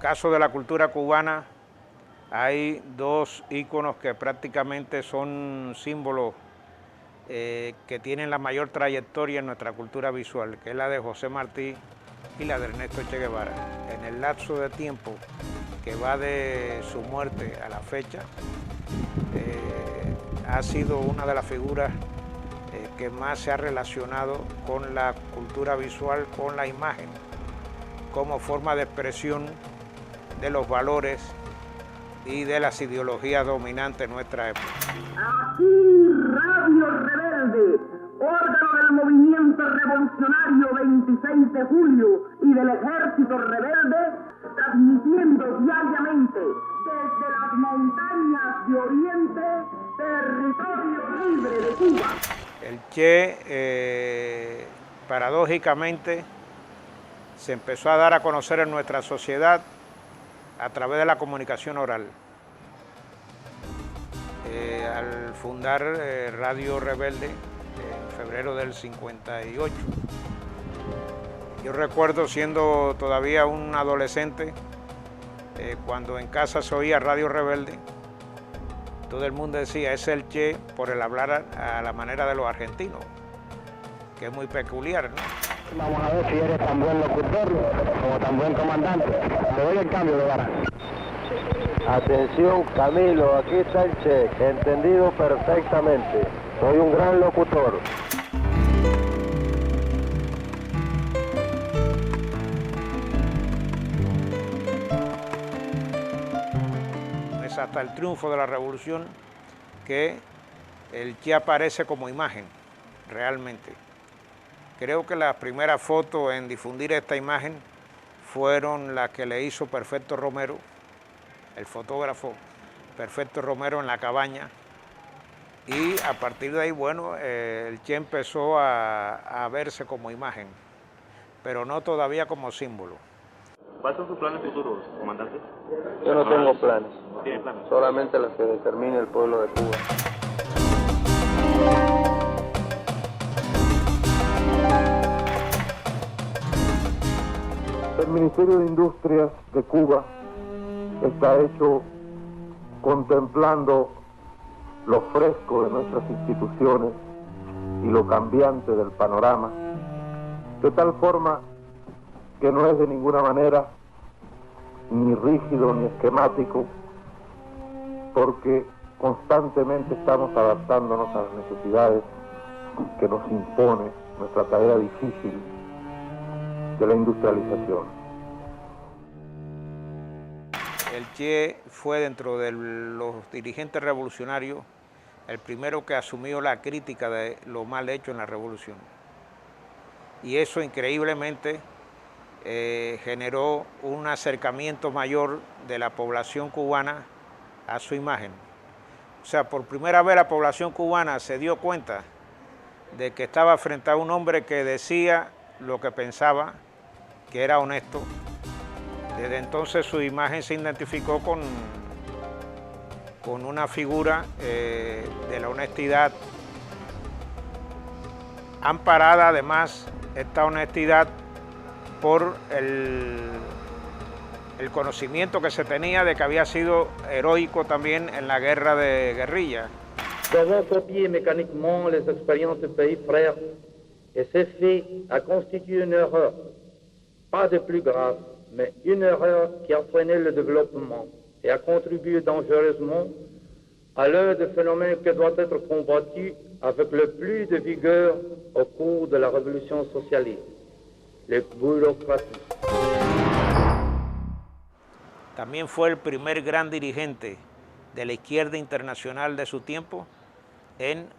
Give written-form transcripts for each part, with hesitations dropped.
caso de la cultura cubana, hay dos íconos que prácticamente son símbolos que tienen la mayor trayectoria en nuestra cultura visual, que es la de José Martí y la de Ernesto Che Guevara. En el lapso de tiempo que va de su muerte a la fecha, ha sido una de las figuras que más se ha relacionado con la cultura visual, con la imagen, como forma de expresión de los valores y de las ideologías dominantes en nuestra época. Aquí Radio Rebelde, órgano del movimiento revolucionario 26 de julio y del ejército rebelde, transmitiendo diariamente desde las montañas de Oriente, territorio libre de Cuba. El Che, paradójicamente, se empezó a dar a conocer en nuestra sociedad a través de la comunicación oral. Al fundar Radio Rebelde en febrero del 58. Yo recuerdo siendo todavía un adolescente, cuando en casa se oía Radio Rebelde, todo el mundo decía, es el Che, por el hablar a la manera de los argentinos, que es muy peculiar, ¿no? Vamos a ver si eres tan buen locutor como tan buen comandante. Te doy el cambio de vara. Atención, Camilo, aquí está el Che, entendido perfectamente. Soy un gran locutor. Es hasta el triunfo de la revolución que el Che aparece como imagen, realmente. Creo que las primeras fotos en difundir esta imagen fueron las que le hizo Perfecto Romero, el fotógrafo Perfecto Romero, en La Cabaña, y a partir de ahí, bueno, el Che empezó a verse como imagen, pero no todavía como símbolo. ¿Cuáles son sus planes futuros, comandante? Yo no tengo planes. ¿No tiene planes? Solamente los que determine el pueblo de Cuba. El Ministerio de Industrias de Cuba está hecho contemplando lo fresco de nuestras instituciones y lo cambiante del panorama, de tal forma que no es de ninguna manera ni rígido ni esquemático, porque constantemente estamos adaptándonos a las necesidades que nos impone nuestra tarea difícil de la industrialización. El Che fue, dentro de los dirigentes revolucionarios, el primero que asumió la crítica de lo mal hecho en la revolución. Y eso increíblemente generó un acercamiento mayor de la población cubana a su imagen. O sea, por primera vez la población cubana se dio cuenta de que estaba frente a un hombre que decía lo que pensaba, que era honesto. Desde entonces su imagen se identificó con una figura de la honestidad, amparada además esta honestidad por el conocimiento que se tenía de que había sido heroico también en la guerra de guerrilla. Devons copier mécaniquement les expériences des pays frères et ces faits a constitué une erreur, pas de plus grave, mais une erreur qui a freiné le développement et a contribué dangereusement à l'un des phénomènes qui doit être combattu avec le plus de vigueur au cours de la révolution socialiste, le bureaucratisme. También fue el primer gran dirigente de la izquierda internacional de su tiempo en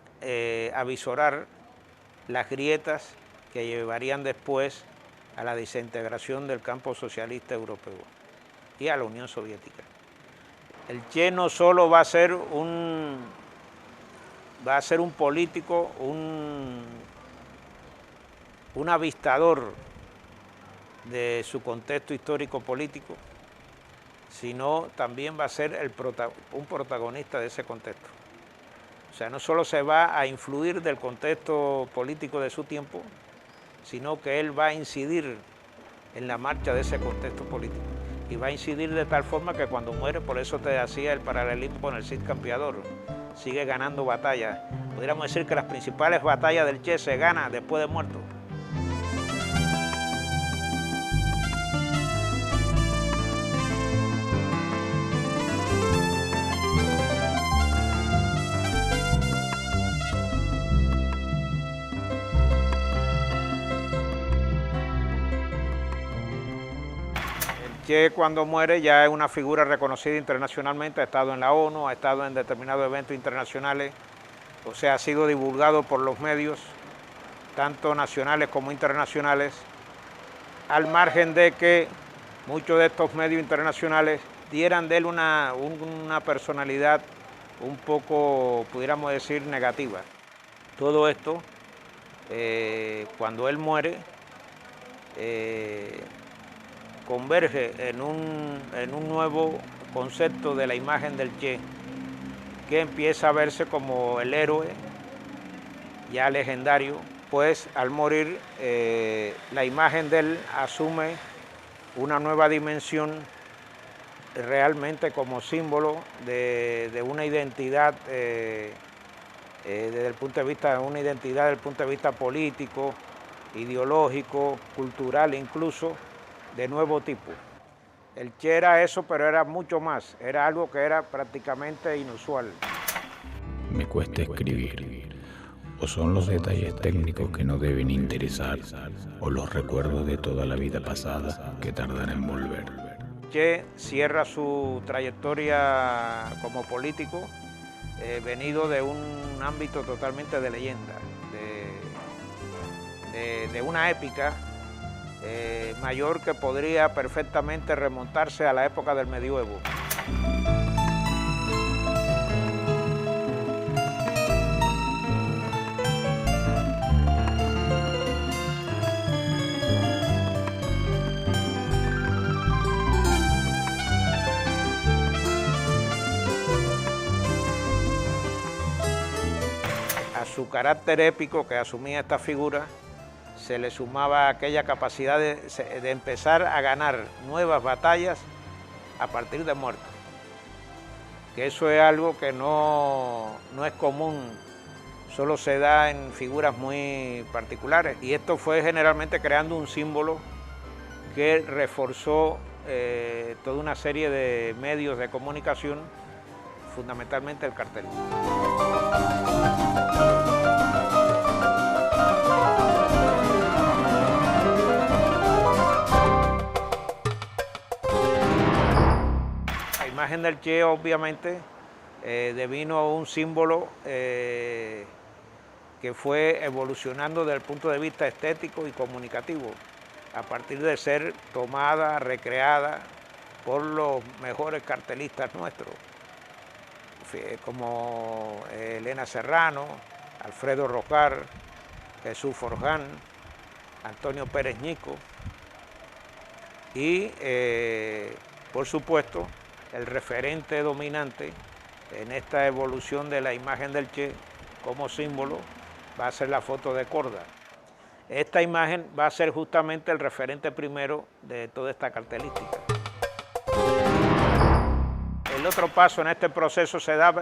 avisorar las grietas que llevarían después a la desintegración del campo socialista europeo y a la Unión Soviética. El Che no solo va a ser un político, un avistador de su contexto histórico-político, sino también va a ser un protagonista de ese contexto. O sea, no solo se va a influir del contexto político de su tiempo, sino que él va a incidir en la marcha de ese contexto político. y va a incidir de tal forma que cuando muere, por eso te hacía el paralelismo con el Cid Campeador, sigue ganando batallas. Podríamos decir que las principales batallas del Che se ganan después de muerto. Che cuando muere ya es una figura reconocida internacionalmente, ha estado en la ONU, ha estado en determinados eventos internacionales, o sea, ha sido divulgado por los medios, tanto nacionales como internacionales, al margen de que muchos de estos medios internacionales dieran de él una personalidad un poco, pudiéramos decir, negativa. Todo esto, cuando él muere, converge en un nuevo concepto de la imagen del Che, que empieza a verse como el héroe ya legendario, pues al morir la imagen de él asume una nueva dimensión realmente como símbolo de una identidad desde el punto de vista político, ideológico, cultural incluso, de nuevo tipo. El Che era eso, pero era mucho más, era algo que era prácticamente inusual. Me cuesta escribir, o son los detalles técnicos que no deben interesar, o los recuerdos de toda la vida pasada que tardan en volver. Che cierra su trayectoria como político, venido de un ámbito totalmente de leyenda, de una épica mayor que podría perfectamente remontarse a la época del medioevo. A su carácter épico que asumía esta figura, se le sumaba aquella capacidad de empezar a ganar nuevas batallas a partir de muerto. Que eso es algo que no es común, solo se da en figuras muy particulares. Y esto fue generalmente creando un símbolo que reforzó toda una serie de medios de comunicación, fundamentalmente el cartel. La imagen del Che obviamente devino un símbolo que fue evolucionando desde el punto de vista estético y comunicativo, a partir de ser tomada, recreada por los mejores cartelistas nuestros, como Elena Serrano, Alfredo Rocar, Jesús Forján, Antonio Pérez Ñico y, por supuesto, el referente dominante en esta evolución de la imagen del Che como símbolo va a ser la foto de Korda. Esta imagen va a ser justamente el referente primero de toda esta cartelística. El otro paso en este proceso se da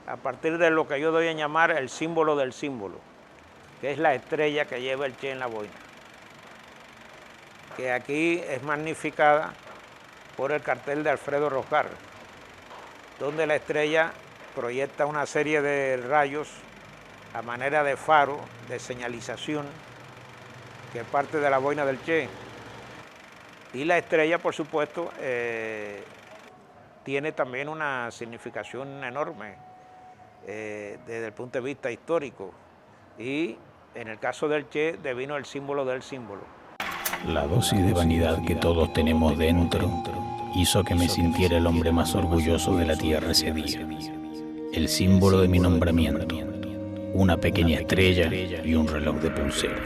a partir de lo que yo doy a llamar el símbolo del símbolo, que es la estrella que lleva el Che en la boina, que aquí es magnificada por el cartel de Alfredo Rocar, donde la estrella proyecta una serie de rayos a manera de faro, de señalización, que parte de la boina del Che. Y la estrella, por supuesto, tiene también una significación enorme desde el punto de vista histórico. Y en el caso del Che, devino el símbolo del símbolo. La dosis de vanidad que todos tenemos dentro hizo que me sintiera el hombre más orgulloso de la tierra ese día. El símbolo de mi nombramiento, una pequeña estrella y un reloj de pulsera.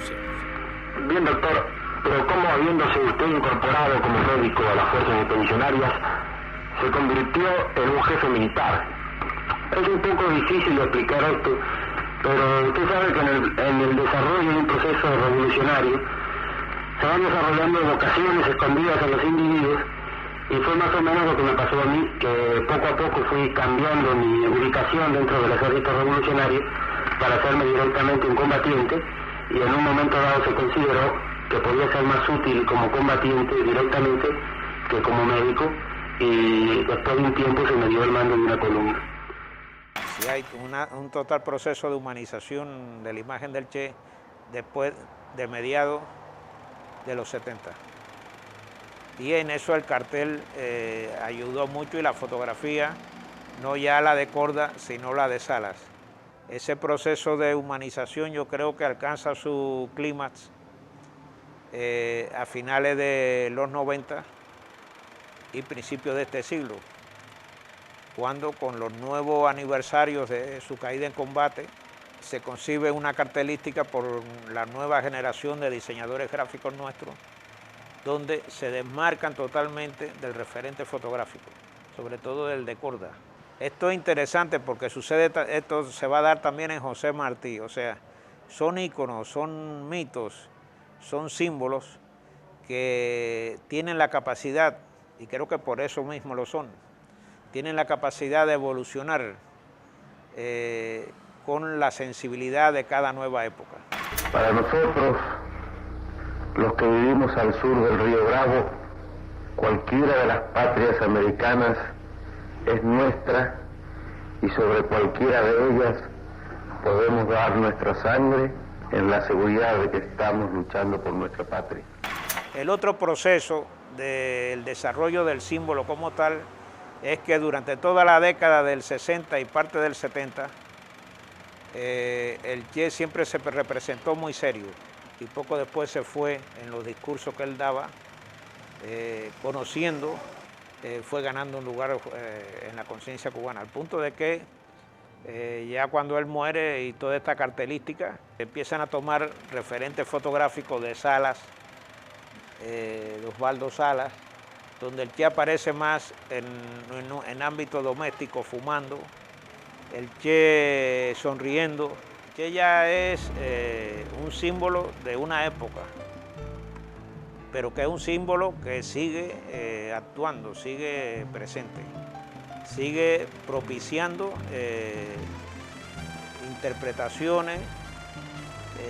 Bien, doctor, pero ¿cómo, habiéndose usted incorporado como médico a las fuerzas expedicionarias, se convirtió en un jefe militar? Es un poco difícil de explicar esto, pero usted sabe que en el desarrollo de un proceso revolucionario se van desarrollando vocaciones escondidas en los individuos Y fue más o menos lo que me pasó a mí, que poco a poco fui cambiando mi ubicación dentro del ejército revolucionario para hacerme directamente un combatiente, y en un momento dado se consideró que podía ser más útil como combatiente directamente que como médico, y después de un tiempo se me dio el mando de una columna. Sí, hay un total proceso de humanización de la imagen del Che después de mediados de los 70. Y en eso el cartel ayudó mucho, y la fotografía, no ya la de Korda, sino la de Salas. Ese proceso de humanización yo creo que alcanza su clímax a finales de los 90 y principios de este siglo, cuando con los nuevos aniversarios de su caída en combate se concibe una cartelística por la nueva generación de diseñadores gráficos nuestros, donde se desmarcan totalmente del referente fotográfico, sobre todo del de Korda. Esto es interesante porque esto se va a dar también en José Martí, o sea, son íconos, son mitos, son símbolos que tienen la capacidad, y creo que por eso mismo lo son, tienen la capacidad de evolucionar con la sensibilidad de cada nueva época. Para nosotros, los que vivimos al sur del río Bravo, cualquiera de las patrias americanas es nuestra, y sobre cualquiera de ellas podemos dar nuestra sangre en la seguridad de que estamos luchando por nuestra patria. El otro proceso del desarrollo del símbolo como tal es que durante toda la década del 60 y parte del 70, el Che siempre se representó muy serio, y poco después se fue en los discursos que él daba, conociendo, fue ganando un lugar en la conciencia cubana, al punto de que ya cuando él muere y toda esta cartelística, empiezan a tomar referentes fotográficos de Salas, de Osvaldo Salas, donde el Che aparece más en ámbito doméstico, fumando, el Che sonriendo. El Che ya es un símbolo de una época, pero que es un símbolo que sigue actuando, sigue presente, sigue propiciando interpretaciones,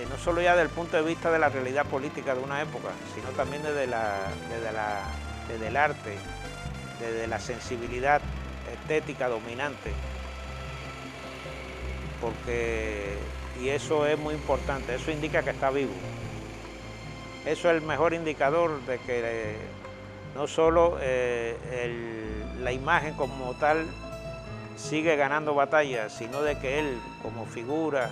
no solo ya desde el punto de vista de la realidad política de una época, sino también desde el arte, desde la sensibilidad estética dominante, y eso es muy importante, eso indica que está vivo. Eso es el mejor indicador de que no solo la imagen como tal sigue ganando batallas, sino de que él como figura,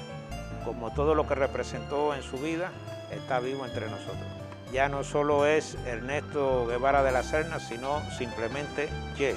como todo lo que representó en su vida, está vivo entre nosotros. Ya no solo es Ernesto Guevara de la Serna, sino simplemente Che.